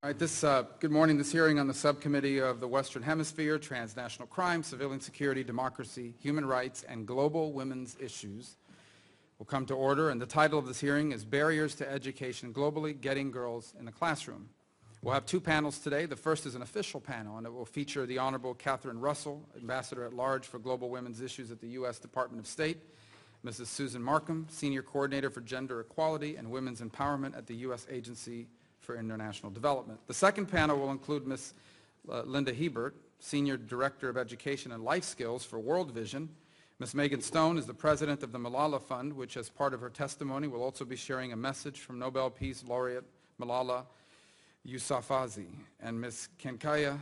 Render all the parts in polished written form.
All right, good morning. This hearing on the Subcommittee of the Western Hemisphere, Transnational Crime, Civilian Security, Democracy, Human Rights, and Global Women's Issues will come to order, and the title of this hearing is Barriers to Education Globally, Getting Girls in the Classroom. We'll have two panels today. The first is an official panel, and it will feature the Honorable Catherine Russell, Ambassador at Large for Global Women's Issues at the U.S. Department of State, Mrs. Susan Markham, Senior Coordinator for Gender Equality and Women's Empowerment at the U.S. Agency for International Development. The second panel will include Ms. Linda Hebert, Senior Director of Education and Life Skills for World Vision. Ms. Megan Stone is the President of the Malala Fund, which as part of her testimony will also be sharing a message from Nobel Peace Laureate Malala Yousafzai. And Ms. Kenkaya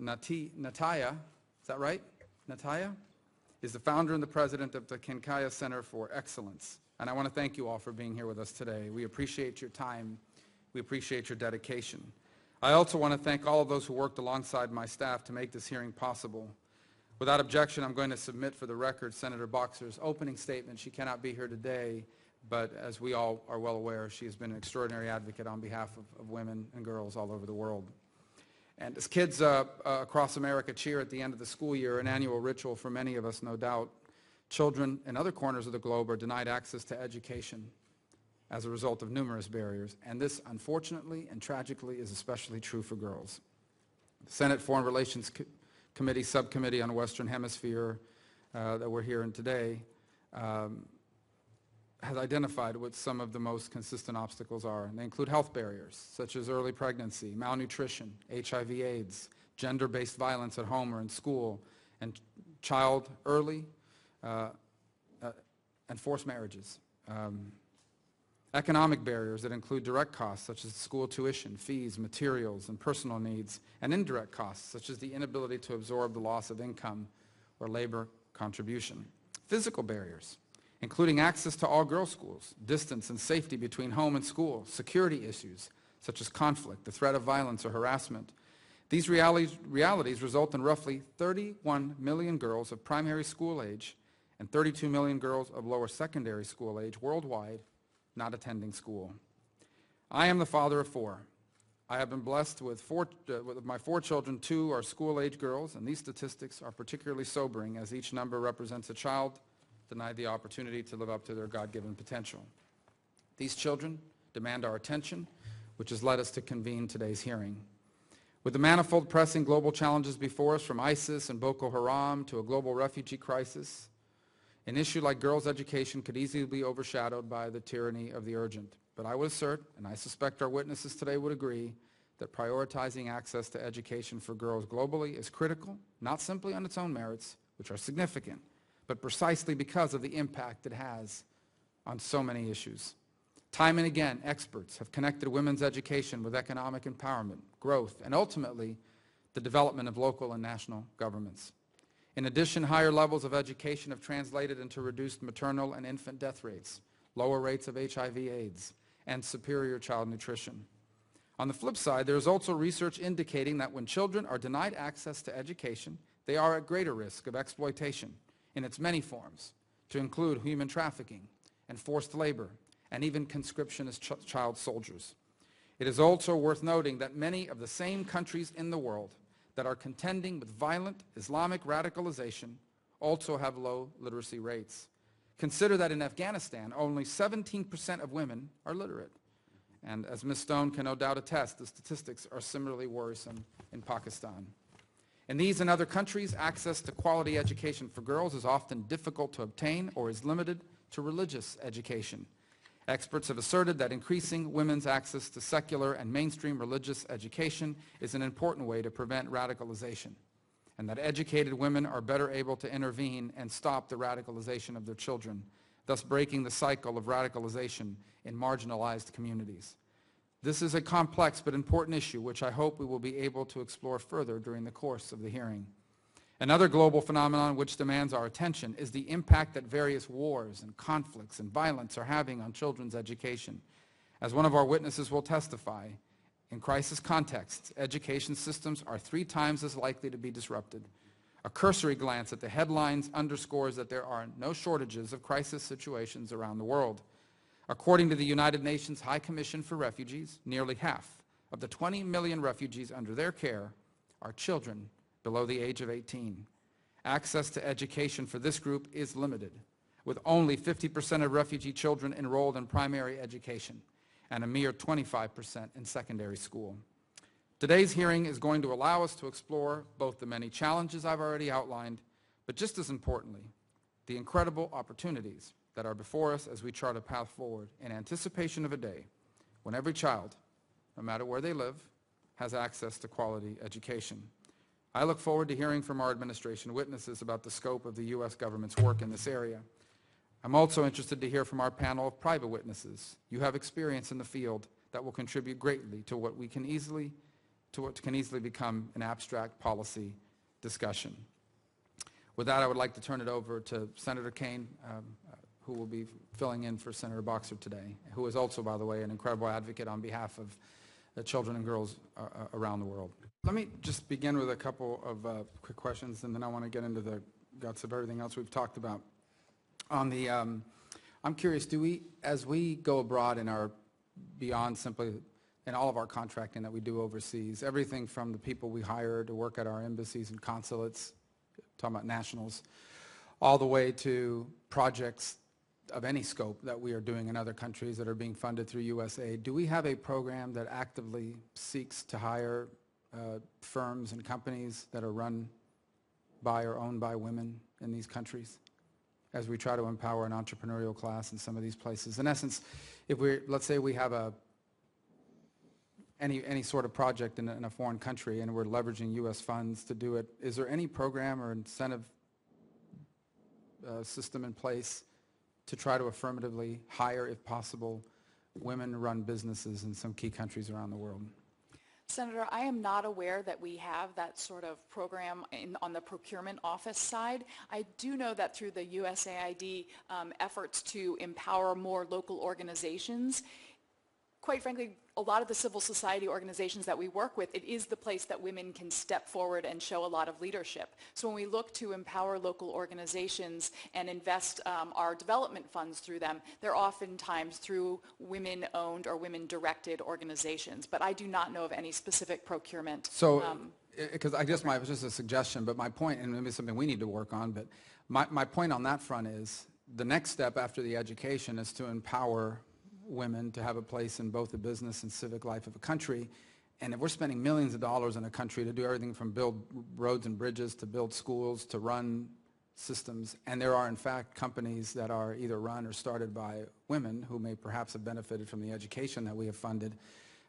Nataya, is that right? Nataya? Is the founder and the president of the Kenkaya Center for Excellence. And I want to thank you all for being here with us today. We appreciate your time. We appreciate your dedication. I also want to thank all of those who worked alongside my staff to make this hearing possible. Without objection, I'm going to submit for the record Senator Boxer's opening statement. She cannot be here today, but as we all are well aware, she has been an extraordinary advocate on behalf of women and girls all over the world. And as kids across America cheer at the end of the school year, an annual ritual for many of us, no doubt, children in other corners of the globe are denied access to education as a result of numerous barriers, and this, unfortunately and tragically, is especially true for girls. The Senate Foreign Relations Committee Subcommittee on Western Hemisphere that we're here in today has identified what some of the most consistent obstacles are, and they include health barriers such as early pregnancy, malnutrition, HIV/AIDS, gender-based violence at home or in school, and child early and forced marriages. Economic barriers that include direct costs such as school tuition, fees, materials, and personal needs, and indirect costs such as the inability to absorb the loss of income or labor contribution. Physical barriers, including access to all-girls schools, distance and safety between home and school, security issues such as conflict, the threat of violence or harassment. These realities result in roughly 31 million girls of primary school age and 32 million girls of lower secondary school age worldwide not attending school. I am the father of four. I have been blessed with my four children. Two are school-age girls, and these statistics are particularly sobering as each number represents a child denied the opportunity to live up to their God-given potential. These children demand our attention, which has led us to convene today's hearing. With the manifold pressing global challenges before us, from ISIS and Boko Haram to a global refugee crisis, an issue like girls' education could easily be overshadowed by the tyranny of the urgent. But I would assert, and I suspect our witnesses today would agree, that prioritizing access to education for girls globally is critical, not simply on its own merits, which are significant, but precisely because of the impact it has on so many issues. Time and again, experts have connected women's education with economic empowerment, growth, and ultimately the development of local and national governments. In addition, higher levels of education have translated into reduced maternal and infant death rates, lower rates of HIV/AIDS, and superior child nutrition. On the flip side, there is also research indicating that when children are denied access to education, they are at greater risk of exploitation in its many forms, to include human trafficking and forced labor, and even conscription as child soldiers. It is also worth noting that many of the same countries in the world that are contending with violent Islamic radicalization also have low literacy rates. Consider that in Afghanistan, only 17% of women are literate. And as Ms. Stone can no doubt attest, the statistics are similarly worrisome in Pakistan. In these and other countries, access to quality education for girls is often difficult to obtain or is limited to religious education. Experts have asserted that increasing women's access to secular and mainstream religious education is an important way to prevent radicalization, and that educated women are better able to intervene and stop the radicalization of their children, thus breaking the cycle of radicalization in marginalized communities. This is a complex but important issue which I hope we will be able to explore further during the course of the hearing. Another global phenomenon which demands our attention is the impact that various wars and conflicts and violence are having on children's education. As one of our witnesses will testify, in crisis contexts, education systems are 3 times as likely to be disrupted. A cursory glance at the headlines underscores that there are no shortages of crisis situations around the world. According to the United Nations High Commission for Refugees, nearly half of the 20 million refugees under their care are children below the age of 18. Access to education for this group is limited, with only 50% of refugee children enrolled in primary education and a mere 25% in secondary school. Today's hearing is going to allow us to explore both the many challenges I've already outlined, but just as importantly, the incredible opportunities that are before us as we chart a path forward in anticipation of a day when every child, no matter where they live, has access to quality education. I look forward to hearing from our administration witnesses about the scope of the U.S. government's work in this area. I'm also interested to hear from our panel of private witnesses. You have experience in the field that will contribute greatly to what can easily become an abstract policy discussion. With that, I would like to turn it over to Senator Kaine, who will be filling in for Senator Boxer today, who is also, by the way, an incredible advocate on behalf of children and girls around the world. Let me just begin with a couple of quick questions, and then I want to get into the guts of everything else we've talked about. On the, I'm curious, as we go abroad in our, beyond simply in all of our contracting that we do overseas, everything from the people we hire to work at our embassies and consulates, talking about nationals, all the way to projects of any scope that we are doing in other countries that are being funded through USAID, do we have a program that actively seeks to hire firms and companies that are run by or owned by women in these countries as we try to empower an entrepreneurial class in some of these places? In essence, if let's say we have any sort of project in a foreign country and we're leveraging U.S. funds to do it, is there any program or incentive system in place to try to affirmatively hire, if possible, women-run businesses in some key countries around the world? Senator, I am not aware that we have that sort of program on the procurement office side. I do know that through the USAID efforts to empower more local organizations, quite frankly, a lot of the civil society organizations that we work with, it is the place that women can step forward and show a lot of leadership. So when we look to empower local organizations and invest our development funds through them, they're oftentimes through women-owned or women-directed organizations. But I do not know of any specific procurement. So, because I guess it was just a suggestion, but my point, and maybe something we need to work on, but my point on that front is the next step after the education is to empower women to have a place in both the business and civic life of a country. And if we're spending millions of dollars in a country to do everything from build roads and bridges to build schools to run systems, and there are in fact companies that are either run or started by women who may perhaps have benefited from the education that we have funded,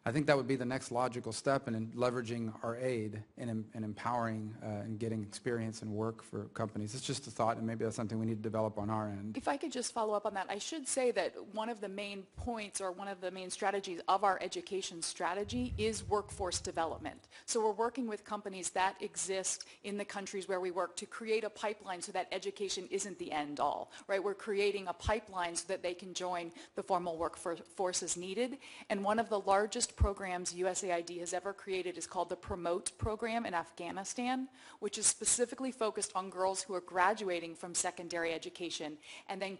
I think that would be the next logical step in leveraging our aid and empowering and getting experience and work for companies. It's just a thought, and maybe that's something we need to develop on our end. If I could just follow up on that, I should say that one of the main points or one of the main strategies of our education strategy is workforce development. So we're working with companies that exist in the countries where we work to create a pipeline so that education isn't the end all, right? We're creating a pipeline so that they can join the formal workforce as needed. And one of the largest programs USAID has ever created is called the Promote program in Afghanistan, which is specifically focused on girls who are graduating from secondary education and then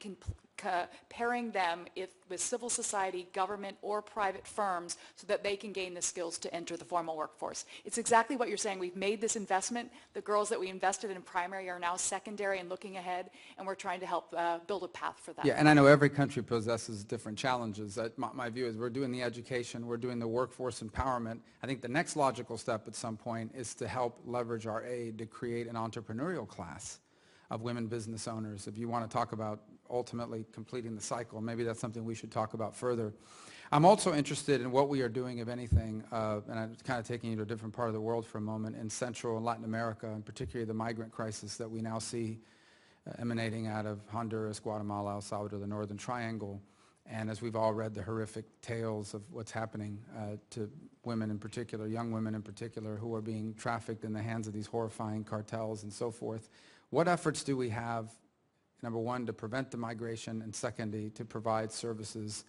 pairing them with civil society, government, or private firms so that they can gain the skills to enter the formal workforce. It's exactly what you're saying. We've made this investment. The girls that we invested in primary are now secondary and looking ahead, and we're trying to help build a path for that. Yeah, and I know every country possesses different challenges. My view is we're doing the education, we're doing the workforce empowerment. I think the next logical step at some point is to help leverage our aid to create an entrepreneurial class of women business owners. If you want to talk about ultimately completing the cycle, maybe that's something we should talk about further. I'm also interested in what we are doing, if anything, and I'm kind of taking you to a different part of the world for a moment, in Central and Latin America, and particularly the migrant crisis that we now see emanating out of Honduras, Guatemala, El Salvador, the Northern Triangle. And as we've all read the horrific tales of what's happening to women in particular, young women in particular, who are being trafficked in the hands of these horrifying cartels and so forth, what efforts do we have, number one, to prevent the migration, and secondly, to provide services,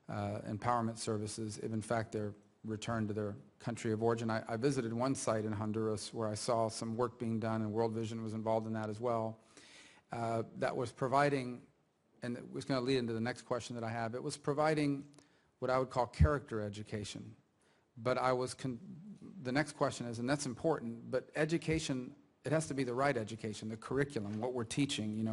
empowerment services, if in fact they're returned to their country of origin? I visited one site in Honduras where I saw some work being done, and World Vision was involved in that as well, that was providing, and it was going to lead into the next question that I have, it was providing what I would call character education, But the next question is, and that's important, but education, it has to be the right education, the curriculum, what we're teaching.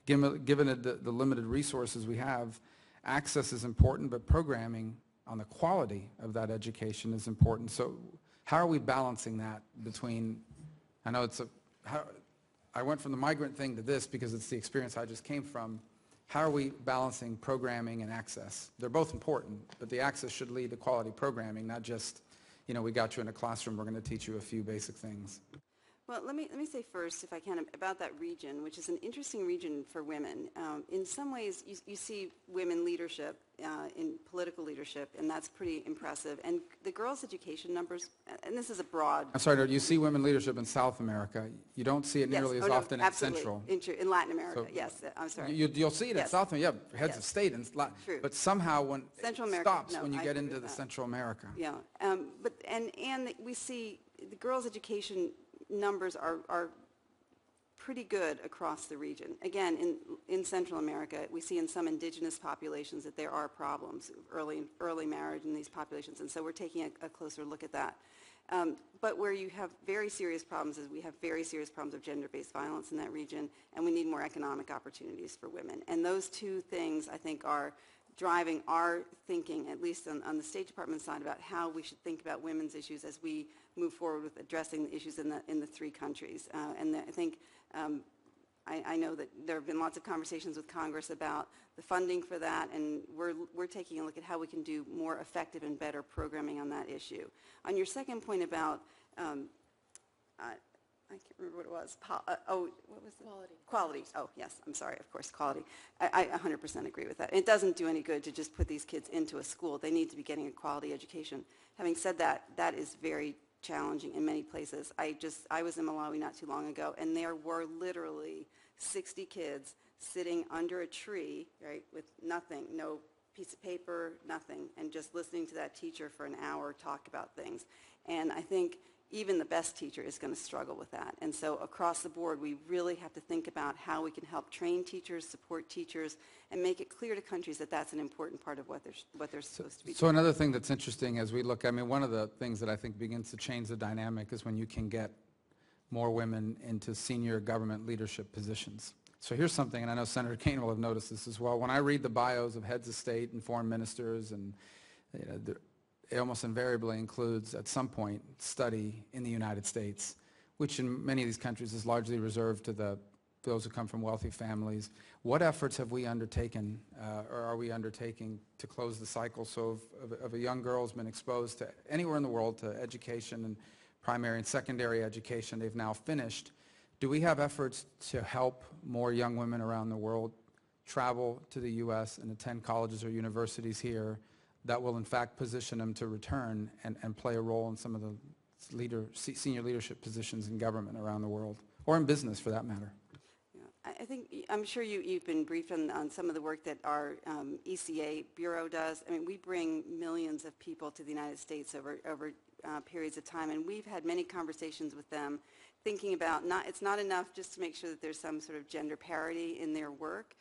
Given the limited resources we have, access is important, but programming on the quality of that education is important. So how are we balancing that between, I know I went from the migrant thing to this because it's the experience I just came from. How are we balancing programming and access? They're both important, but the access should lead to quality programming, not just, we got you in a classroom, we're going to teach you a few basic things. Well, let me say first, if I can, about that region, which is an interesting region for women. In some ways, you see women leadership in political leadership, and that's pretty impressive. And the girls' education numbers, and this is a broad... I'm sorry, you see women leadership in South America. You don't see it nearly as often in Central. In Latin America, yes, I'm sorry. You'll see it in South America, heads of state, but somehow when Central it America, stops when you get into the Central America. Yeah, but we see the girls' education numbers are pretty good across the region. Again, in Central America, we see in some indigenous populations that there are problems, early marriage in these populations, and so we're taking a closer look at that. But where you have very serious problems is we have very serious problems of gender-based violence in that region, and we need more economic opportunities for women. And those two things, I think, are driving our thinking, at least on the State Department side, about how we should think about women's issues as we move forward with addressing the issues in the three countries. I think I know that there have been lots of conversations with Congress about the funding for that, and we're taking a look at how we can do more effective and better programming on that issue. On your second point about I can't remember what it was. What was it? Quality. Quality. Oh, yes. I'm sorry. Of course, quality. I 100% agree with that. It doesn't do any good to just put these kids into a school. They need to be getting a quality education. Having said that, that is very challenging in many places. I was in Malawi not too long ago, and there were literally 60 kids sitting under a tree, right, with nothing, no piece of paper, nothing, and just listening to that teacher for an hour talk about things. And I think even the best teacher is going to struggle with that. And so across the board, we really have to think about how we can help train teachers, support teachers, and make it clear to countries that that's an important part of what they're supposed to be doing. So another thing that's interesting as we look, one of the things that I think begins to change the dynamic is when you can get more women into senior government leadership positions. So here's something, and I know Senator Kaine will have noticed this as well. When I read the bios of heads of state and foreign ministers, and it almost invariably includes, at some point, study in the United States, which in many of these countries is largely reserved to those who come from wealthy families. What efforts have we undertaken, or are we undertaking, to close the cycle so if a young girl has been exposed to anywhere in the world to education and primary and secondary education they've now finished, do we have efforts to help more young women around the world travel to the U.S. and attend colleges or universities here that will in fact position them to return and play a role in some of the senior leadership positions in government around the world, or in business for that matter? Yeah, I'm sure you've been briefed on some of the work that our ECA Bureau does. I mean, we bring millions of people to the United States over periods of time, and we've had many conversations with them thinking about it's not enough just to make sure that there's some sort of gender parity in their work,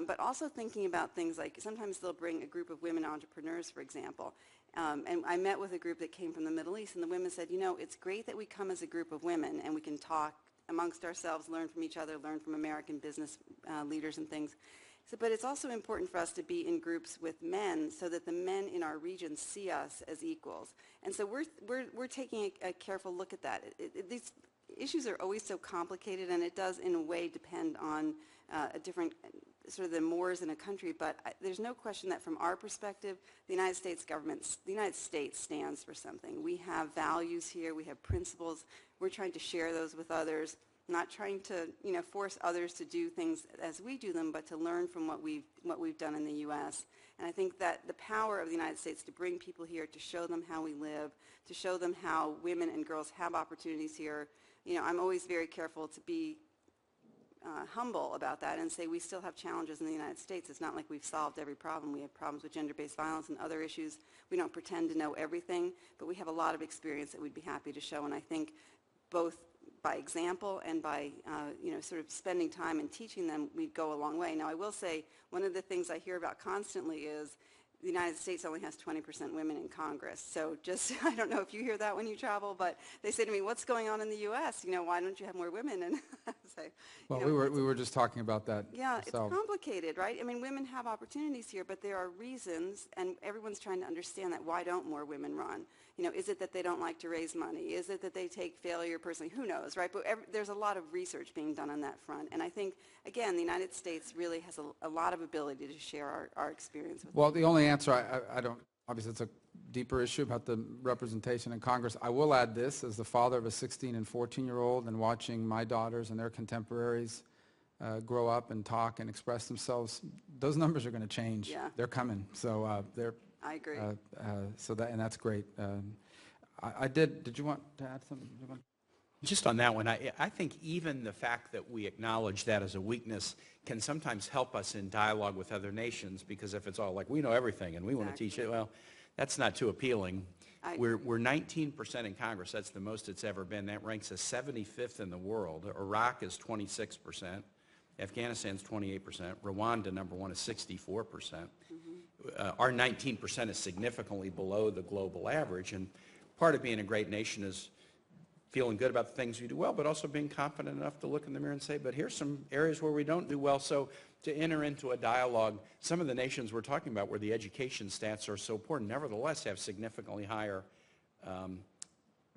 but also thinking about things like sometimes they'll bring a group of women entrepreneurs, for example. And I met with a group that came from the Middle East, and the women said, it's great that we come as a group of women and we can talk amongst ourselves, learn from each other, learn from American business leaders and things. So, but it's also important for us to be in groups with men so that the men in our region see us as equals. And so we're taking a careful look at that. These issues are always so complicated, and it does in a way depend on a different sort of the mores in a country, but there's no question that from our perspective, the United States stands for something. We have values here, we have principles, we're trying to share those with others, not trying to force others to do things as we do them, but to learn from what we've done in the U.S. And I think that the power of the United States to bring people here, to show them how we live, to show them how women and girls have opportunities here, I'm always very careful to be humble about that and say we still have challenges in the United States. It's not like we've solved every problem. We have problems with gender-based violence and other issues. We don't pretend to know everything, but we have a lot of experience that we'd be happy to show. And I think both by example and by sort of spending time and teaching them, we'd go a long way. Now, I will say one of the things I hear about constantly is the United States only has 20% women in Congress. So just, I don't know if you hear that when you travel, but they say to me, what's going on in the U.S.? You know, why don't you have more women? And I say, Well, you know, we were just talking about that. yeah, it's ourselves. complicated, right? I mean, women have opportunities here, but there are reasons, and everyone's trying to understand that. Why don't more women run? You know, is it that they don't like to raise money? Is it that they take failure personally? Who knows, right? But there's a lot of research being done on that front. And I think, again, the United States really has a lot of ability to share our experience with Well, the only answer, I don't, obviously it's a deeper issue about the representation in Congress. I will add this, as the father of a 16 and 14-year-old and watching my daughters and their contemporaries grow up and talk and express themselves, those numbers are going to change. Yeah. They're coming. So I agree. and that's great. Did you want to add something? Just on that one, I think even the fact that we acknowledge that as a weakness can sometimes help us in dialogue with other nations, because if it's all like, we know everything and we want to teach it, well, that's not too appealing. We're 19% in Congress. That's the most it's ever been. That ranks us 75th in the world. Iraq is 26%. Afghanistan's 28%. Rwanda, number one, is 64%. Our 19% is significantly below the global average, and part of being a great nation is feeling good about the things we do well, but also being confident enough to look in the mirror and say, but here's some areas where we don't do well. So to enter into a dialogue, some of the nations we're talking about where the education stats are so poor, nevertheless have significantly higher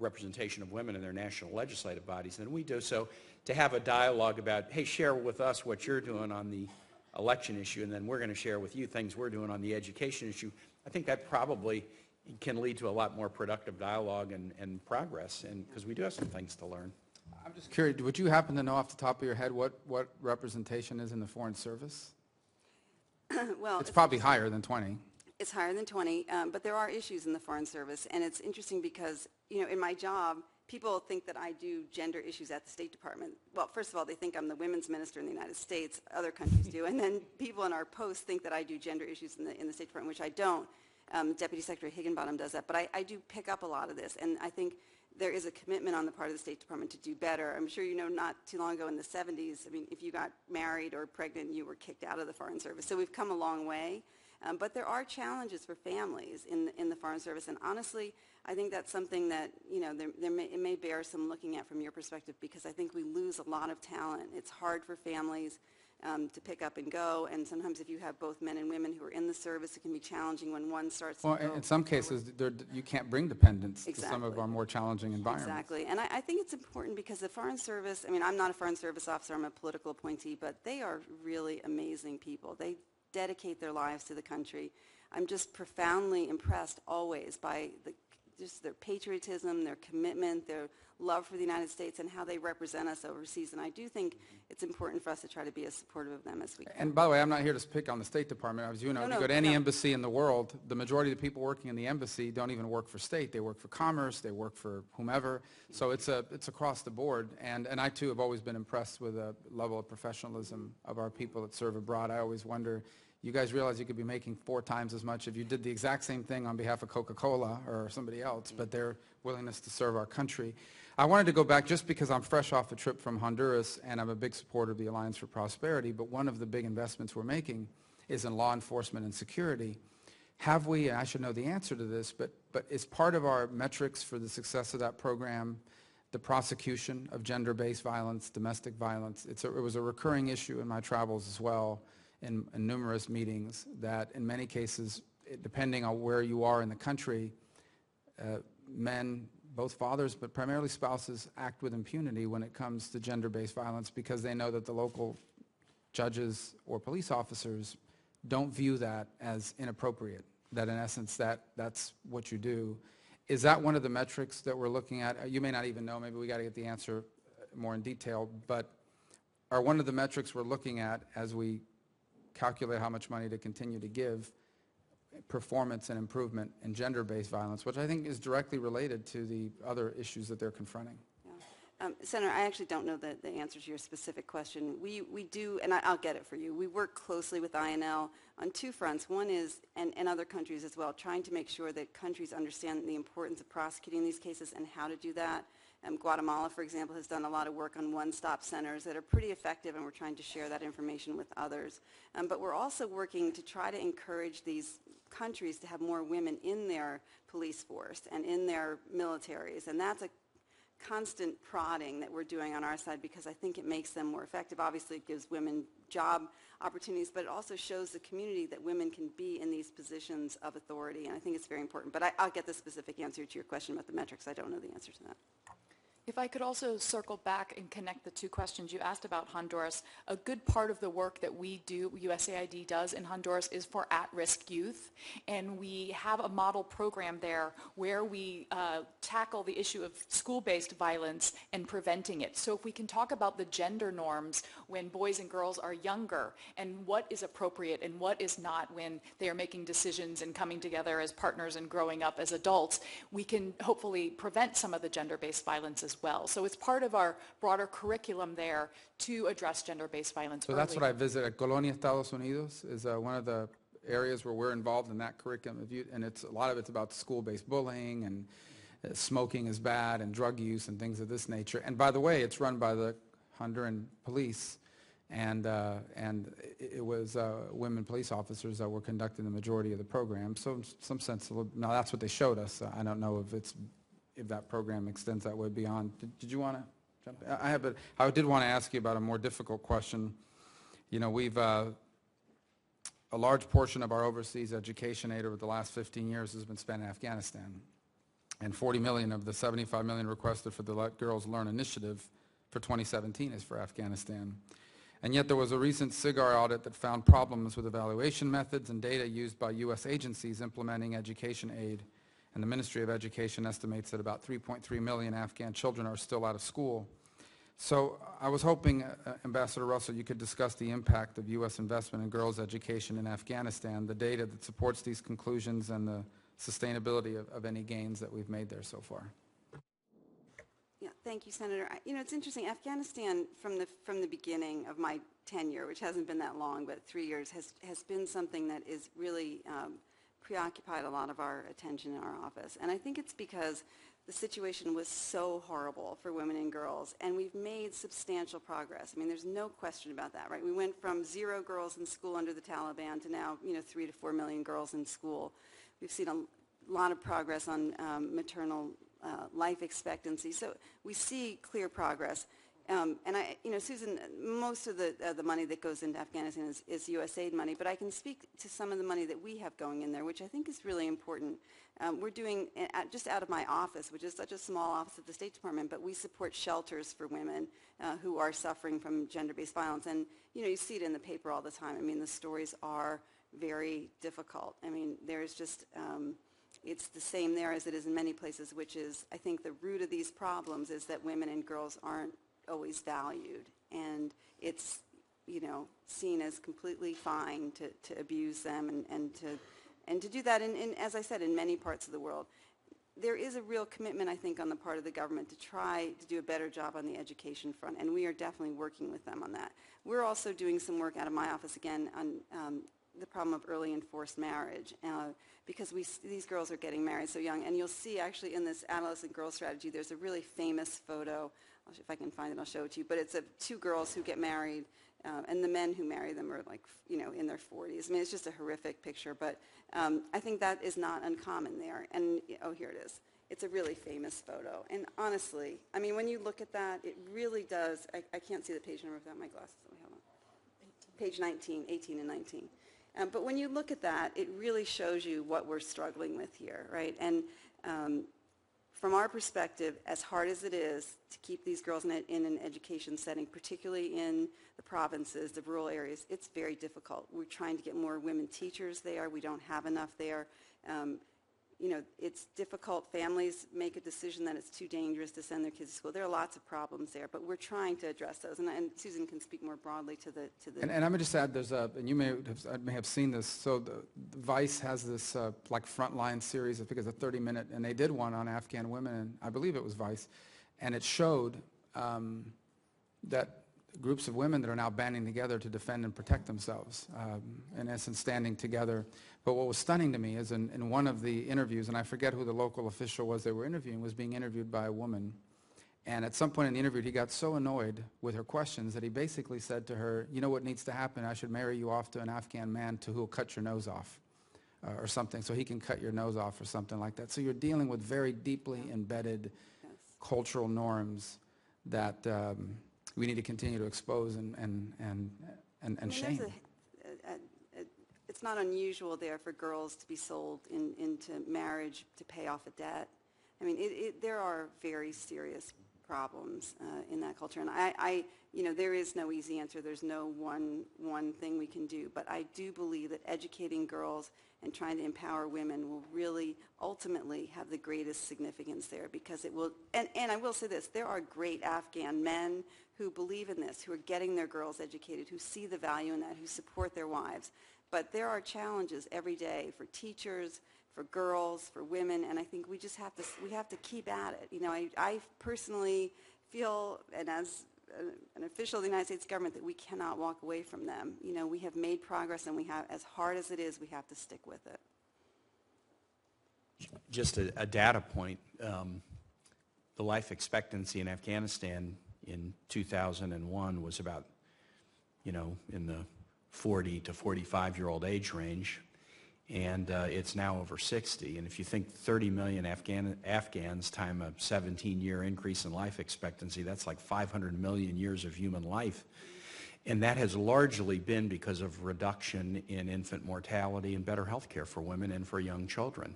representation of women in their national legislative bodies than we do. So to have a dialogue about, hey, share with us what you're doing on the election issue, and then we're going to share with you things we're doing on the education issue, I think that probably can lead to a lot more productive dialogue and progress, and because we do have some things to learn. I'm just curious, would you happen to know off the top of your head what representation is in the Foreign Service? Well, It's probably higher than 20. It's higher than 20, but there are issues in the Foreign Service, and it's interesting because, you know, in my job, people think that I do gender issues at the State Department. Well, first of all, they think I'm the women's minister in the United States. Other countries do. And then people in our post think that I do gender issues in the State Department, which I don't. Deputy Secretary Higginbottom does that. But I do pick up a lot of this, and I think there is a commitment on the part of the State Department to do better. I'm sure you know not too long ago in the 70s, I mean, if you got married or pregnant, you were kicked out of the Foreign Service. So we've come a long way. But there are challenges for families in the Foreign Service, and honestly, I think that's something that, you know, it may bear some looking at from your perspective, because I think we lose a lot of talent. It's hard for families to pick up and go, and sometimes if you have both men and women who are in the service, it can be challenging when one starts Well, to go in some forward. cases, you can't bring dependents to some of Exactly. our more challenging environments. Exactly, and I think it's important because the Foreign Service, I mean, I'm not a Foreign Service officer, I'm a political appointee, but they are really amazing people. They dedicate their lives to the country. I'm just profoundly impressed always by just their patriotism, their commitment, their love for the United States, and how they represent us overseas. And I do think it's important for us to try to be as supportive of them as we can. And by the way, I'm not here to pick on the State Department. As you know, if you go to any embassy in the world, the majority of the people working in the embassy don't even work for state. They work for commerce. They work for whomever. So it's across the board. And I, too, have always been impressed with the level of professionalism of our people that serve abroad. I always wonder, you guys realize you could be making 4 times as much if you did the exact same thing on behalf of Coca-Cola or somebody else, but their willingness to serve our country. I wanted to go back just because I'm fresh off a trip from Honduras, and I'm a big supporter of the Alliance for Prosperity, but one of the big investments we're making is in law enforcement and security. Have we, and I should know the answer to this, but is part of our metrics for the success of that program the prosecution of gender-based violence, domestic violence? It was a recurring issue in my travels as well, in numerous meetings, that in many cases, depending on where you are in the country, men, both fathers, but primarily spouses, act with impunity when it comes to gender-based violence because they know that the local judges or police officers don't view that as inappropriate, that in essence that's what you do. Is that one of the metrics that we're looking at? You may not even know, maybe we got to get the answer more in detail, but are one of the metrics we're looking at as we calculate how much money to continue to give performance and improvement in gender-based violence, which I think is directly related to the other issues that they're confronting? Yeah. Senator, I actually don't know the answer to your specific question. We do, and I'll get it for you. We work closely with INL on two fronts. One is, and other countries as well, trying to make sure that countries understand the importance of prosecuting these cases and how to do that. Guatemala, for example, has done a lot of work on one-stop centers that are pretty effective, and we're trying to share that information with others. But we're also working to try to encourage these countries to have more women in their police force and in their militaries, and that's a constant prodding that we're doing on our side because I think it makes them more effective. Obviously, it gives women job opportunities, but it also shows the community that women can be in these positions of authority, and I think it's very important. But I'll get the specific answer to your question about the metrics. I don't know the answer to that. If I could also circle back and connect the two questions you asked about Honduras, a good part of the work that we do, USAID does in Honduras, is for at-risk youth. And we have a model program there where we tackle the issue of school-based violence and preventing it. So if we can talk about the gender norms when boys and girls are younger and what is appropriate and what is not when they are making decisions and coming together as partners and growing up as adults, we can hopefully prevent some of the gender-based violence as well. So it's part of our broader curriculum there to address gender-based violence So early. that's what I visited. Colonia, Estados Unidos is one of the areas where we're involved in that curriculum. And a lot of it's about school-based bullying and smoking is bad and drug use and things of this nature. And by the way, it's run by the Honduran police. And it was women police officers that were conducting the majority of the program. So in some sense, now that's what they showed us. I don't know if that program extends that way beyond. Did you want to jump in? I did want to ask you about a more difficult question. You know, we've a large portion of our overseas education aid over the last 15 years has been spent in Afghanistan. And 40 million of the 75 million requested for the Let Girls Learn initiative for 2017 is for Afghanistan. And yet there was a recent SIGAR audit that found problems with evaluation methods and data used by U.S. agencies implementing education aid. And the Ministry of Education estimates that about 3.3 million Afghan children are still out of school. So I was hoping, Ambassador Russell, you could discuss the impact of U.S. investment in girls' education in Afghanistan, the data that supports these conclusions, and the sustainability of any gains that we've made there so far. Yeah, thank you, Senator. You know, it's interesting. Afghanistan, from the beginning of my tenure, which hasn't been that long, but 3 years, has been something that is really preoccupied a lot of our attention in our office. And I think it's because the situation was so horrible for women and girls, and we've made substantial progress. I mean, there's no question about that, right? We went from 0 girls in school under the Taliban to now, 3 to 4 million girls in school. We've seen a lot of progress on maternal life expectancy. So we see clear progress. And Susan, most of the money that goes into Afghanistan is USAID money, but I can speak to some of the money that we have going in there, which I think is really important. We're doing, just out of my office, which is such a small office at the State Department, but we support shelters for women who are suffering from gender-based violence. And, you see it in the paper all the time. I mean, the stories are very difficult. I mean, there's just, it's the same there as it is in many places, which is, I think the root of these problems is that women and girls aren't always valued, and it's seen as completely fine to abuse them and to do that in, as I said, in many parts of the world. There is a real commitment, I think, on the part of the government to try to do a better job on the education front, and we are definitely working with them on that. We're also doing some work out of my office again on the problem of early and forced marriage, because these girls are getting married so young. And you'll see actually in this adolescent girl strategy, there's a really famous photo. If I can find it, I'll show it to you. But it's of 2 girls who get married, and the men who marry them are like, in their 40s. I mean, it's just a horrific picture, but I think that is not uncommon there. And, here it is. It's a really famous photo. And honestly, I mean, when you look at that, it really does. I can't see the page number without my glasses. Let me hold on. Page 19, 18 and 19. But when you look at that, it really shows you what we're struggling with here, right? And from our perspective, as hard as it is to keep these girls in an education setting, particularly in the provinces, the rural areas, it's very difficult. We're trying to get more women teachers there. We don't have enough there. It's difficult. Families make a decision that it's too dangerous to send their kids to school. There are lots of problems there, but we're trying to address those. And Susan can speak more broadly to the. And I'm going to just add, and you may have seen this. So the Vice has this like Frontline series. I think it's a 30-minute, and they did one on Afghan women, and I believe it was Vice, and it showed that groups of women that are now banding together to defend and protect themselves, in essence standing together. But what was stunning to me is in one of the interviews, and I forget who the local official was they were interviewing, was being interviewed by a woman. And at some point in the interview, he got so annoyed with her questions that he basically said to her, you know what needs to happen? I should marry you off to an Afghan man who will cut your nose off, or something, so he can cut your nose off or something like that. So you're dealing with very deeply embedded cultural norms that we need to continue to expose and shame. It's not unusual there for girls to be sold into marriage to pay off a debt. I mean, there are very serious problems in that culture, and there is no easy answer. There's no one thing we can do, but I do believe that educating girls and trying to empower women will really ultimately have the greatest significance there, because it will, and I will say this, there are great Afghan men who believe in this, who are getting their girls educated, who see the value in that, who support their wives, but there are challenges every day for teachers, for girls, for women, and I think we just have to keep at it. You know, I personally feel, and as an official of the United States government, that we cannot walk away from them. You know, we have made progress, and we have, as hard as it is, we have to stick with it. Just a data point, the life expectancy in Afghanistan in 2001 was about, in the 40 to 45-year-old age range, and it's now over 60. And if you think 30 million Afghans time a 17-year increase in life expectancy, that's like 500 million years of human life. And that has largely been because of reduction in infant mortality and better health care for women and for young children.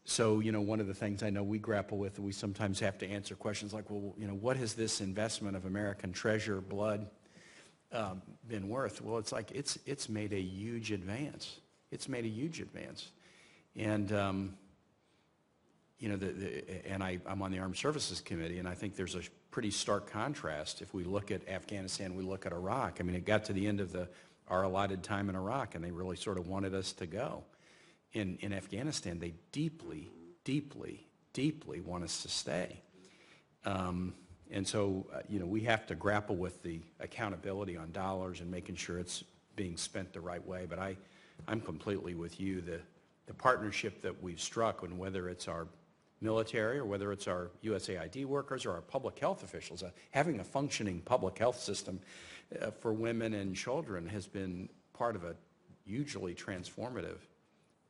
So, one of the things I know we grapple with, we sometimes have to answer questions like, well, what has this investment of American treasure, blood, been worth? Well, it's like it's made a huge advance. It's made a huge advance, and I'm on the Armed Services Committee, and I think there's a pretty stark contrast. If we look at Afghanistan, we look at Iraq. I mean, it got to the end of our allotted time in Iraq, and they really sort of wanted us to go. In Afghanistan, they deeply, deeply, deeply want us to stay. And so, we have to grapple with the accountability on dollars and making sure it's being spent the right way. But I'm completely with you. The partnership that we've struck, and whether it's our military or whether it's our USAID workers or our public health officials, having a functioning public health system for women and children has been part of a hugely transformative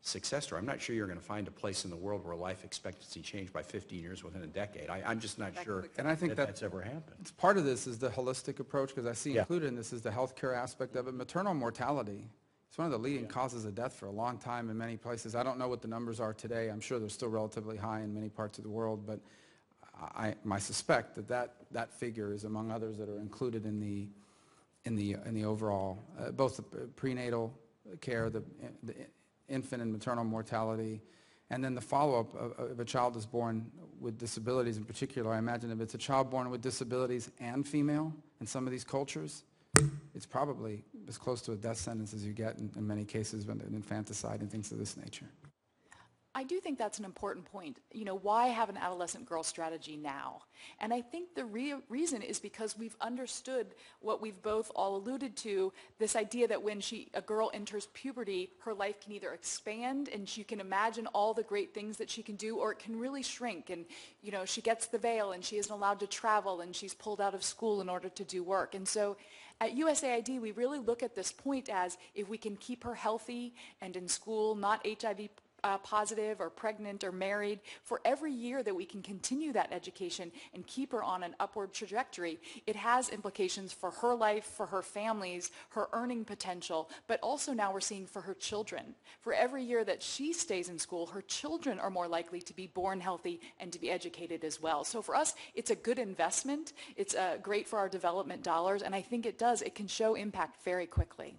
success story. I'm not sure you're going to find a place in the world where life expectancy changed by 15 years within a decade. I'm just not sure and I think that's ever happened. It's part of this is the holistic approach, because I see Yeah. included in this is the healthcare aspect of it. Maternal mortality, it's one of the leading causes of death for a long time in many places. I don't know what the numbers are today. I'm sure they're still relatively high in many parts of the world, but I suspect that figure is among others that are included in the overall, both the prenatal care, the infant and maternal mortality, and then the follow-up if a child is born with disabilities in particular. I imagine if it's a child born with disabilities and female in some of these cultures, it's probably as close to a death sentence as you get in many cases when infanticide and things of this nature. I do think that's an important point. Why have an adolescent girl strategy now? And I think the reason is because we've understood what we've both all alluded to, this idea that when a girl enters puberty, her life can either expand and she can imagine all the great things that she can do, or it can really shrink and, she gets the veil and she isn't allowed to travel and she's pulled out of school in order to do work. And so at USAID, we really look at this point as if we can keep her healthy and in school, not HIV positive or pregnant or married, for every year that we can continue that education and keep her on an upward trajectory, it has implications for her life, for her families, her earning potential, but also now we're seeing for her children. For every year that she stays in school, her children are more likely to be born healthy and to be educated as well. So for us, it's a good investment. It's great for our development dollars, and I think it can show impact very quickly.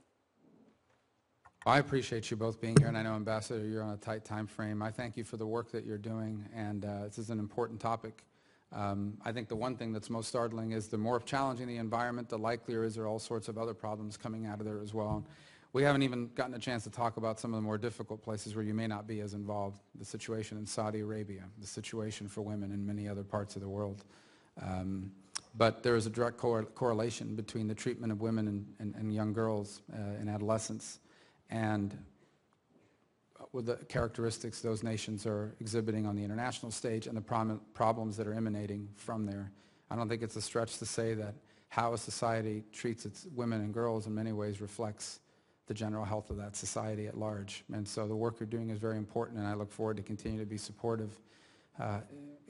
I appreciate you both being here, and I know, Ambassador, you're on a tight time frame. I thank you for the work that you're doing, and this is an important topic. I think the one thing that's most startling is the more challenging the environment, the likelier is there are all sorts of other problems coming out of there as well. We haven't even gotten a chance to talk about some of the more difficult places where you may not be as involved, the situation in Saudi Arabia, the situation for women in many other parts of the world. But there is a direct correlation between the treatment of women and young girls in adolescence and with the characteristics those nations are exhibiting on the international stage and the problems that are emanating from there. I don't think it's a stretch to say that how a society treats its women and girls in many ways reflects the general health of that society at large. And so the work you're doing is very important, and I look forward to continue to be supportive.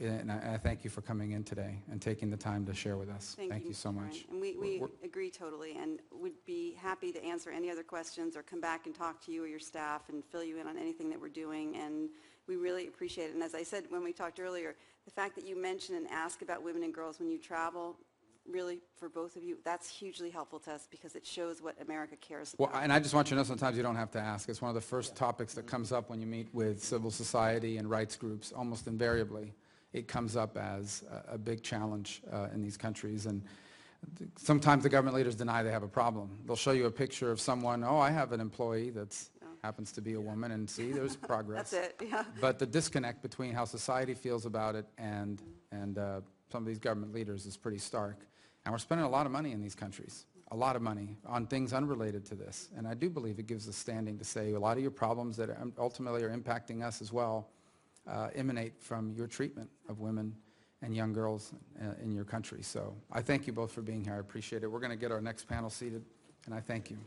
And I thank you for coming in today and taking the time to share with us. Thank you so Mr. Ryan. much. And we agree totally, and would be happy to answer any other questions or come back and talk to you or your staff and fill you in on anything that we're doing, and we really appreciate it. And as I said when we talked earlier, the fact that you mention and ask about women and girls when you travel, really, for both of you, that's hugely helpful to us because it shows what America cares about. Well, and I just want you to know sometimes you don't have to ask. It's one of the first topics that comes up when you meet with civil society and rights groups, almost invariably. It comes up as a big challenge in these countries. And sometimes the government leaders deny they have a problem. They'll show you a picture of someone, oh, I have an employee that happens to be a woman, and see, there's progress. That's it, yeah. But the disconnect between how society feels about it and some of these government leaders is pretty stark. And we're spending a lot of money in these countries, a lot of money on things unrelated to this. And I do believe it gives us standing to say a lot of your problems that ultimately are impacting us as well emanate from your treatment of women and young girls in your country. So I thank you both for being here. I appreciate it. We're going to get our next panel seated, and I thank you.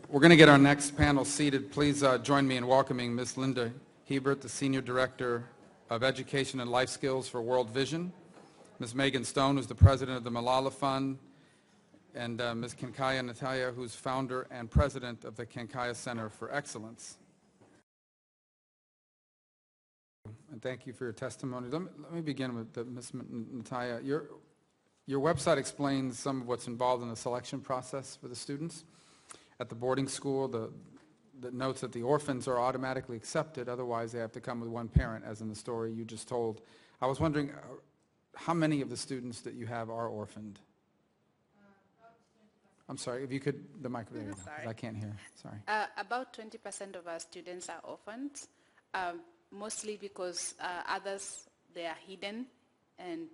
We're going to get our next panel seated. Please join me in welcoming Ms. Linda Hebert, the Senior Director of Education and Life Skills for World Vision, Ms. Megan Stone, who's the President of the Malala Fund, and Ms. Kenkaya Natalia, who's founder and President of the Kenkaya Center for Excellence. And thank you for your testimony. Let me begin with Ms. Natalia. Your website explains some of what's involved in the selection process for the students at the boarding school. That notes that the orphans are automatically accepted, otherwise they have to come with one parent, as in the story you just told. I was wondering how many of the students that you have are orphaned? I'm sorry, if you could, the microphone, I can't hear, sorry. About 20% of our students are orphans, mostly because others, they are hidden, and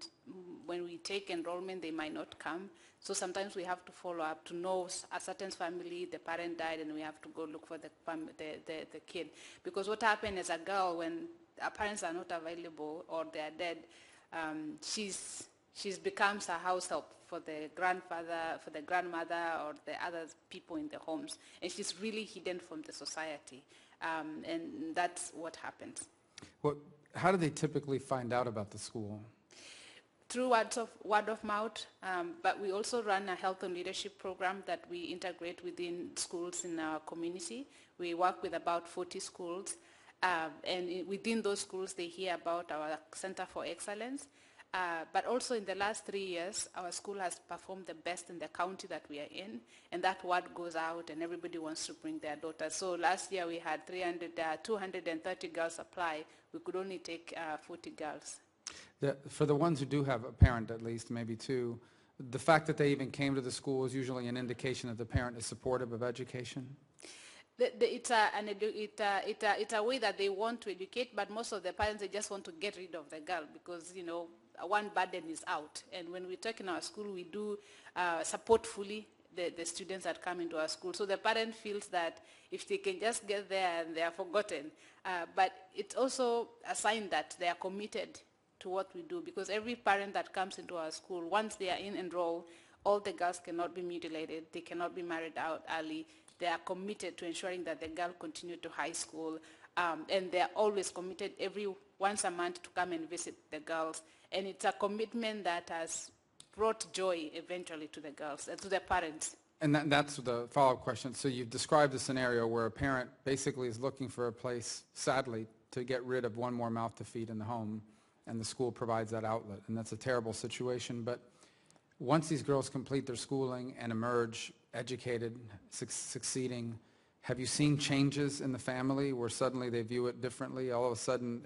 when we take enrollment, they might not come. So sometimes we have to follow up to know a certain family, the parent died, and we have to go look for the kid. Because what happened as a girl, when our parents are not available or they are dead, she's becomes a house help for the grandfather, for the grandmother, or the other people in the homes, and she's really hidden from the society, and that's what happens. Well, how do they typically find out about the school? Through word of mouth, but we also run a health and leadership program that we integrate within schools in our community. We work with about 40 schools, and within those schools they hear about our Center for Excellence. But also in the last 3 years, our school has performed the best in the county that we are in, and that word goes out and everybody wants to bring their daughters. So last year we had 230 girls apply. We could only take 40 girls. For the ones who do have a parent, at least, maybe two, the fact that they even came to the school is usually an indication that the parent is supportive of education? It's a way that they want to educate, but most of the parents, they just want to get rid of the girl because, you know, one burden is out. And when we talk in our school, we do support fully the students that come into our school. So the parent feels that if they can just get there and they are forgotten. But it's also a sign that they are committed to what we do, because every parent that comes into our school, once they are enrolled, all the girls cannot be mutilated, they cannot be married out early. They are committed to ensuring that the girl continue to high school, and they are always committed once a month to come and visit the girls. And it's a commitment that has brought joy eventually to the girls, to the parents. And that's the follow-up question. So you've described a scenario where a parent basically is looking for a place, sadly, to get rid of one more mouth to feed in the home, and the school provides that outlet. And that's a terrible situation. But once these girls complete their schooling and emerge educated, succeeding, have you seen changes in the family where suddenly they view it differently? All of a sudden,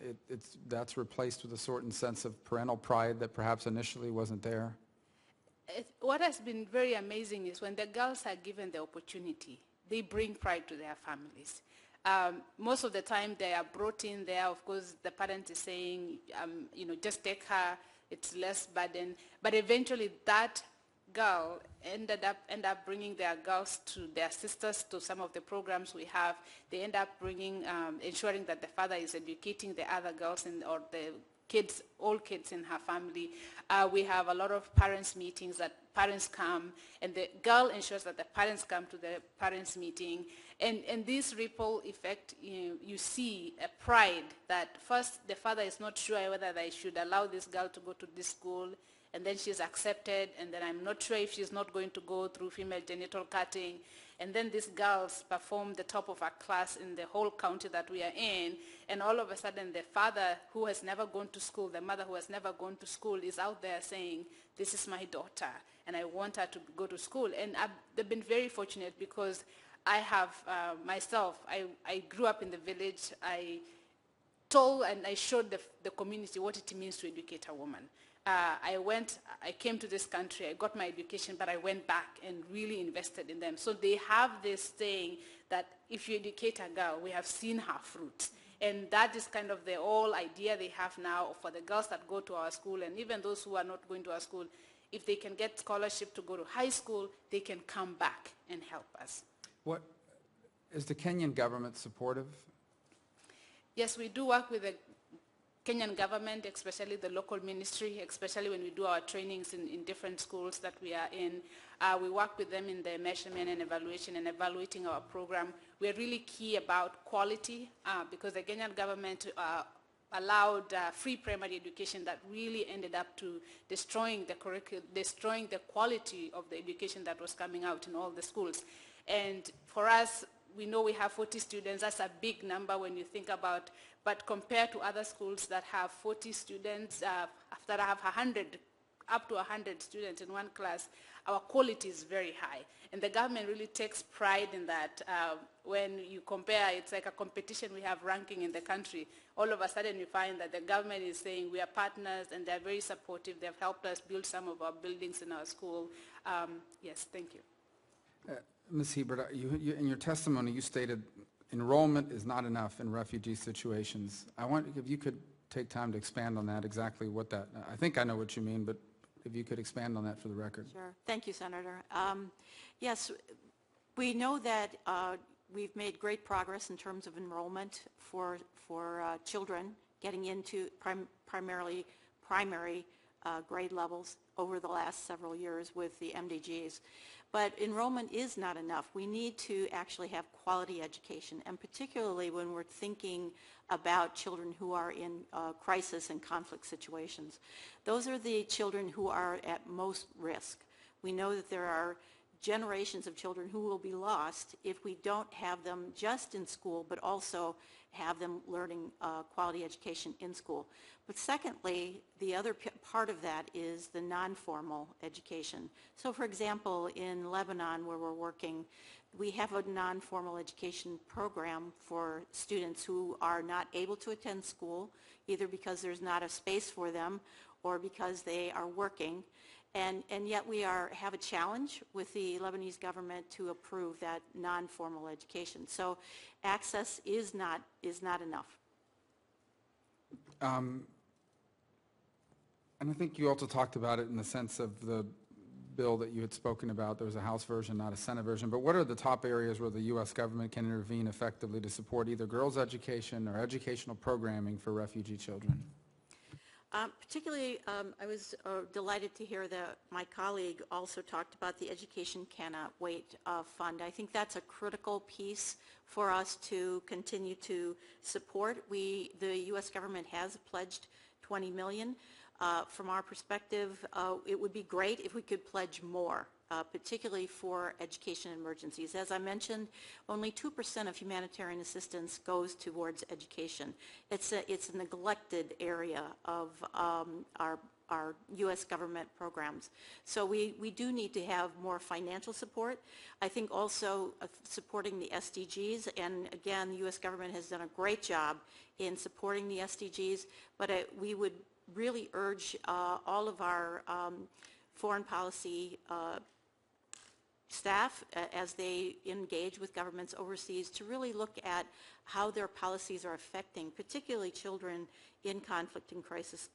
that's replaced with a certain sense of parental pride that perhaps initially wasn't there? What has been very amazing is when the girls are given the opportunity, they bring pride to their families. Most of the time they are brought in there. Of course, the parent is saying, just take her, it's less burden. But eventually that girl end up bringing their girls to their sisters to some of the programs we have. They end up bringing, ensuring that the father is educating the other girls or the kids, all kids in her family. We have a lot of parents meetings that parents come, and the girl ensures that the parents come to the parents meeting. And this ripple effect, you see a pride that first the father is not sure whether they should allow this girl to go to this school, and then she's accepted, and then I'm not sure if she's not going to go through female genital cutting. And then these girls perform the top of her class in the whole county that we are in, and all of a sudden the father who has never gone to school, the mother who has never gone to school is out there saying, this is my daughter, and I want her to go to school. And they've been very fortunate because I have myself, I grew up in the village. I told and I showed the community what it means to educate a woman. I came to this country, I got my education, but I went back and really invested in them. So they have this saying that if you educate a girl, we have seen her fruit. And that is kind of the whole idea they have now for the girls that go to our school, and even those who are not going to our school, if they can get scholarship to go to high school, they can come back and help us. What is the Kenyan government supportive? Yes, we do work with the Kenyan government, especially the local ministry, especially when we do our trainings in different schools that we are in. We work with them in the measurement and evaluation and evaluating our program. We're really key about quality because the Kenyan government allowed free primary education that really ended up to destroying the quality of the education that was coming out in all the schools. And for us, we know we have 40 students. That's a big number when you think about, but compared to other schools that have 40 students, after I have 100, up to 100 students in one class, our quality is very high. And the government really takes pride in that. When you compare, it's like a competition we have ranking in the country. All of a sudden you find that the government is saying we are partners, and they're very supportive. They've helped us build some of our buildings in our school. Yes, thank you. Ms. Hebert, in your testimony, you stated enrollment is not enough in refugee situations. I want if you could take time to expand on that, exactly what that, I think I know what you mean, but if you could expand on that for the record. Sure. Thank you, Senator. Yes, we know that we've made great progress in terms of enrollment for children getting into primarily primary grade levels over the last several years with the MDGs. But enrollment is not enough. We need to actually have quality education, and particularly when we're thinking about children who are in crisis and conflict situations. Those are the children who are at most risk. We know that there are generations of children who will be lost if we don't have them just in school, but also have them learning quality education in school. But secondly, the other part of that is the non-formal education. So for example, in Lebanon where we're working, we have a non-formal education program for students who are not able to attend school, either because there's not a space for them or because they are working. And yet we have a challenge with the Lebanese government to approve that non-formal education. So access is not enough. And I think you also talked about it in the sense of the bill that you had spoken about. There was a House version, not a Senate version. But what are the top areas where the U.S. government can intervene effectively to support either girls' education or educational programming for refugee children? Particularly, I was delighted to hear that my colleague also talked about the Education Cannot Wait Fund. I think that's a critical piece for us to continue to support. The U.S. government has pledged $20 million. From our perspective, it would be great if we could pledge more, particularly for education emergencies. As I mentioned, only 2% of humanitarian assistance goes towards education. It's a neglected area of our U.S. government programs. So we do need to have more financial support. I think also supporting the SDGs, and again, the U.S. government has done a great job in supporting the SDGs, but we would really urge all of our foreign policy staff as they engage with governments overseas to really look at how their policies are affecting particularly children in conflict and crisis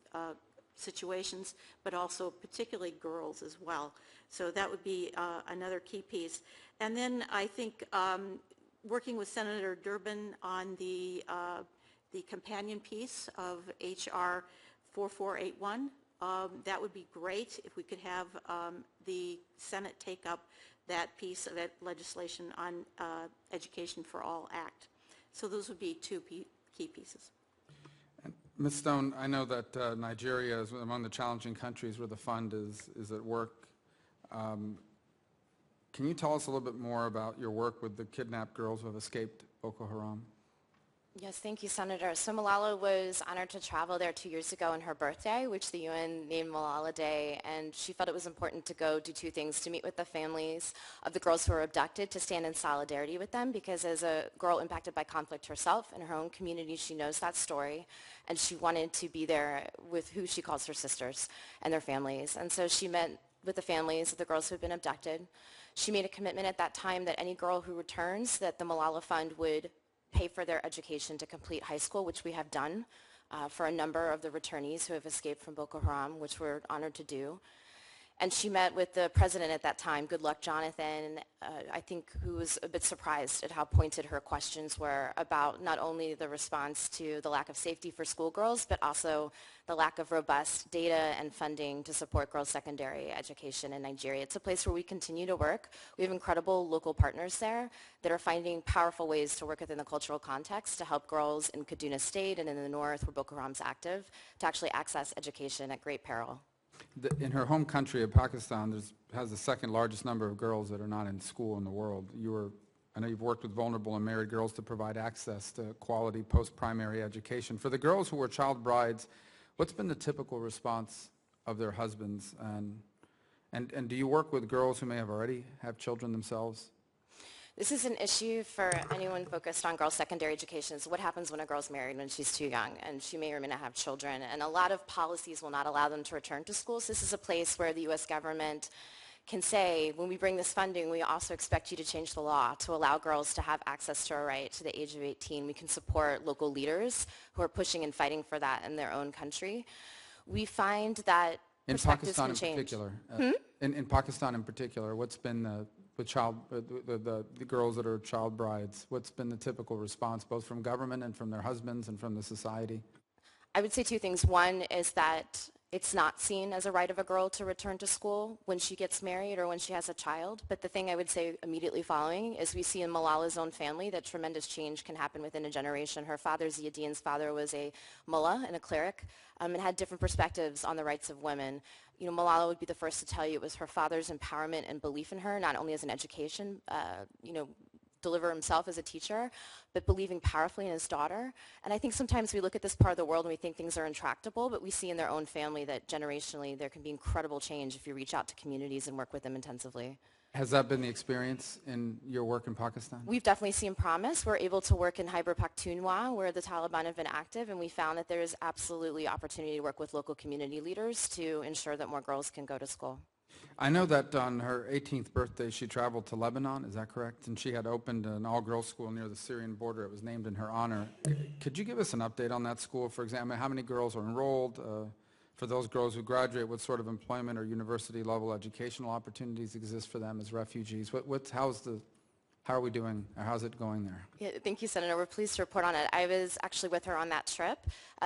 situations, but also particularly girls as well. So that would be another key piece. And then I think working with Senator Durbin on the companion piece of H.R. 4481, that would be great if we could have the Senate take up that piece of legislation on Education for All Act. So those would be two key pieces. Ms. Stone, I know that Nigeria is among the challenging countries where the fund is at work. Can you tell us a little bit more about your work with the kidnapped girls who have escaped Boko Haram? Yes, thank you, Senator. So Malala was honored to travel there 2 years ago on her birthday, which the UN named Malala Day, and she felt it was important to go do two things: to meet with the families of the girls who were abducted, to stand in solidarity with them, because as a girl impacted by conflict herself in her own community, she knows that story, and she wanted to be there with who she calls her sisters and their families. And so she met with the families of the girls who had been abducted. She made a commitment at that time that any girl who returns, that the Malala Fund would pay for their education to complete high school, which we have done for a number of the returnees who have escaped from Boko Haram, which we're honored to do. And she met with the president at that time, Goodluck Jonathan, I think, who was a bit surprised at how pointed her questions were about not only the response to the lack of safety for schoolgirls, but also the lack of robust data and funding to support girls' secondary education in Nigeria. It's a place where we continue to work. We have incredible local partners there that are finding powerful ways to work within the cultural context to help girls in Kaduna State and in the north, where Boko Haram's active, to actually access education at great peril. In her home country of Pakistan, has the second largest number of girls that are not in school in the world. I know you've worked with vulnerable and married girls to provide access to quality post-primary education. For the girls who were child brides, what's been the typical response of their husbands? And do you work with girls who may have already have children themselves? This is an issue for anyone focused on girls' secondary education. So what happens when a girl's married when she's too young and she may or may not have children? And a lot of policies will not allow them to return to schools. This is a place where the U.S. government can say, when we bring this funding, we also expect you to change the law to allow girls to have access to a right to the age of 18. We can support local leaders who are pushing and fighting for that in their own country. We find that perspectives can change. In Pakistan in particular, what's been the girls that are child brides, what's been the typical response, both from government and from their husbands and from the society? I would say two things. One is that it's not seen as a right of a girl to return to school when she gets married or when she has a child. But the thing I would say immediately following is we see in Malala's own family that tremendous change can happen within a generation. Her father, Ziauddin's father, was a mullah and a cleric and had different perspectives on the rights of women. You know, Malala would be the first to tell you it was her father's empowerment and belief in her, not only as an education, deliver himself as a teacher, but believing powerfully in his daughter. And I think sometimes we look at this part of the world and we think things are intractable, but we see in their own family that generationally there can be incredible change if you reach out to communities and work with them intensively. Has that been the experience in your work in Pakistan? We've definitely seen promise. We're able to work in Khyber Pakhtunkhwa, where the Taliban have been active, and we found that there is absolutely opportunity to work with local community leaders to ensure that more girls can go to school. I know that on her 18th birthday, she traveled to Lebanon, is that correct? And she had opened an all-girls school near the Syrian border. It was named in her honor. Could you give us an update on that school? For example, how many girls are enrolled? For those girls who graduate, what sort of employment or university-level educational opportunities exist for them as refugees? How are we doing, or how's it going there? Yeah, thank you, Senator. We're pleased to report on it. I was actually with her on that trip.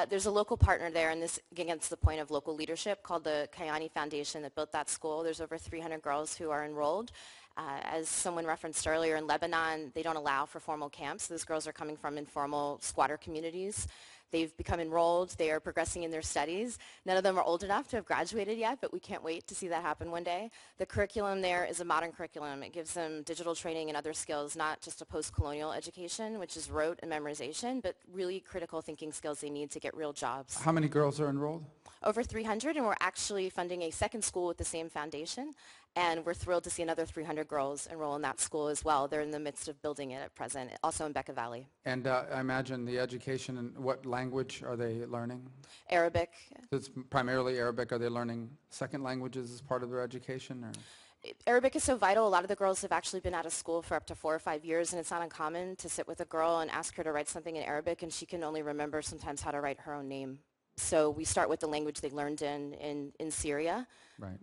There's a local partner there, and this against the point of local leadership, called the Kayani Foundation that built that school. There's over 300 girls who are enrolled. As someone referenced earlier, in Lebanon, they don't allow for formal camps. Those girls are coming from informal squatter communities. They've become enrolled. They are progressing in their studies. None of them are old enough to have graduated yet, but we can't wait to see that happen one day. The curriculum there is a modern curriculum. It gives them digital training and other skills, not just a post-colonial education, which is rote and memorization, but really critical thinking skills they need to get real jobs. How many girls are enrolled? Over 300, and we're actually funding a second school with the same foundation, and we're thrilled to see another 300 girls enroll in that school as well. They're in the midst of building it at present, also in Becca Valley. And I imagine the education, and what language are they learning? Arabic. It's primarily Arabic. Are they learning second languages as part of their education? Or? Arabic is so vital. A lot of the girls have actually been out of school for up to 4 or 5 years, and it's not uncommon to sit with a girl and ask her to write something in Arabic, and she can only remember sometimes how to write her own name. So we start with the language they learned in Syria. Right.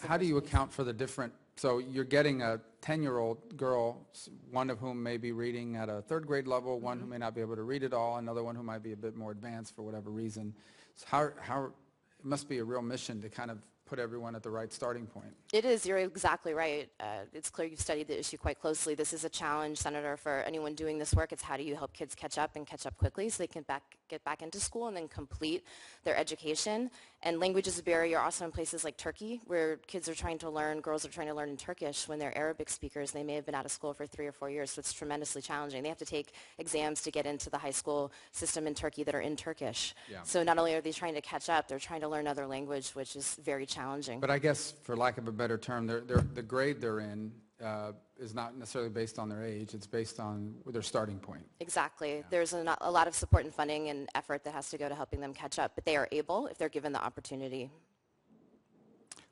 How do you account for the different, so you're getting a 10-year-old girl, one of whom may be reading at a third grade level, one who may not be able to read at all, another one who might be a bit more advanced for whatever reason. So how it must be a real mission to kind of put everyone at the right starting point. It is. You're exactly right. It's clear you've studied the issue quite closely. This is a challenge, Senator, for anyone doing this work. It's how do you help kids catch up and catch up quickly so they can get back into school and then complete their education. And language is a barrier also in places like Turkey, where kids are trying to learn, girls are trying to learn in Turkish when they're Arabic speakers. They may have been out of school for 3 or 4 years, so it's tremendously challenging. They have to take exams to get into the high school system in Turkey that are in Turkish. Yeah. So not only are they trying to catch up, they're trying to learn another language, which is very challenging. But I guess, for lack of a better term, the grade they're in is not necessarily based on their age. It's based on their starting point. Exactly. Yeah. There's a lot of support and funding and effort that has to go to helping them catch up, but they are able if they're given the opportunity.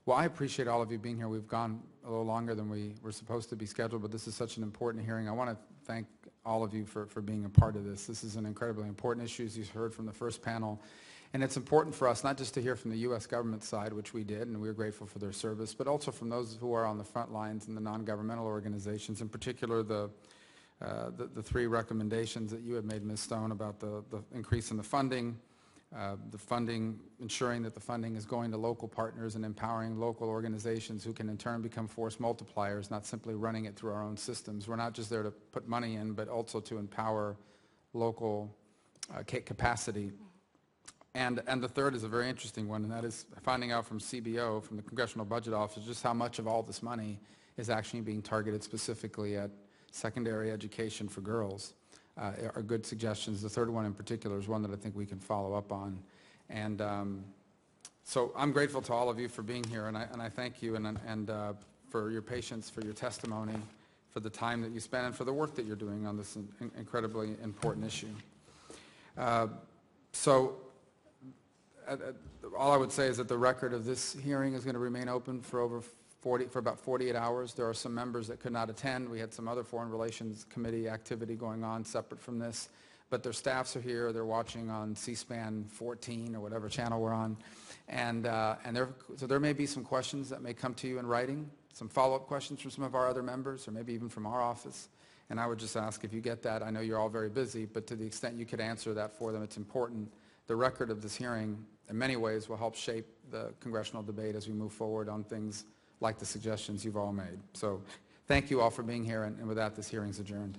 Well, I appreciate all of you being here. We've gone a little longer than we were supposed to be scheduled, but this is such an important hearing. I want to thank all of you for being a part of this. This is an incredibly important issue, as you heard from the first panel. And it's important for us not just to hear from the U.S. government side, which we did, and we're grateful for their service, but also from those who are on the front lines and the non-governmental organizations, in particular the 3 recommendations that you have made, Ms. Stone, about the increase in the funding, ensuring that the funding is going to local partners and empowering local organizations who can in turn become force multipliers, not simply running it through our own systems. We're not just there to put money in, but also to empower local capacity. And the third is a very interesting one, and that is finding out from CBO, from the Congressional Budget Office, just how much of all this money is actually being targeted specifically at secondary education for girls. Are good suggestions. The third one in particular is one that I think we can follow up on. And so I'm grateful to all of you for being here, and I thank you and for your patience, for your testimony, for the time that you spent, and for the work that you're doing on this incredibly important issue. All I would say is that the record of this hearing is going to remain open for about 48 hours. There are some members that could not attend. We had some other Foreign Relations Committee activity going on separate from this, but their staffs are here. They're watching on C-SPAN 14 or whatever channel we're on, so there may be some questions that may come to you in writing, some follow-up questions from some of our other members, or maybe even from our office. And I would just ask, if you get that, I know you're all very busy, but to the extent you could answer that for them, it's important. The record of this hearing, in many ways, will help shape the congressional debate as we move forward on things like the suggestions you've all made. So thank you all for being here, and with that, this hearing is adjourned.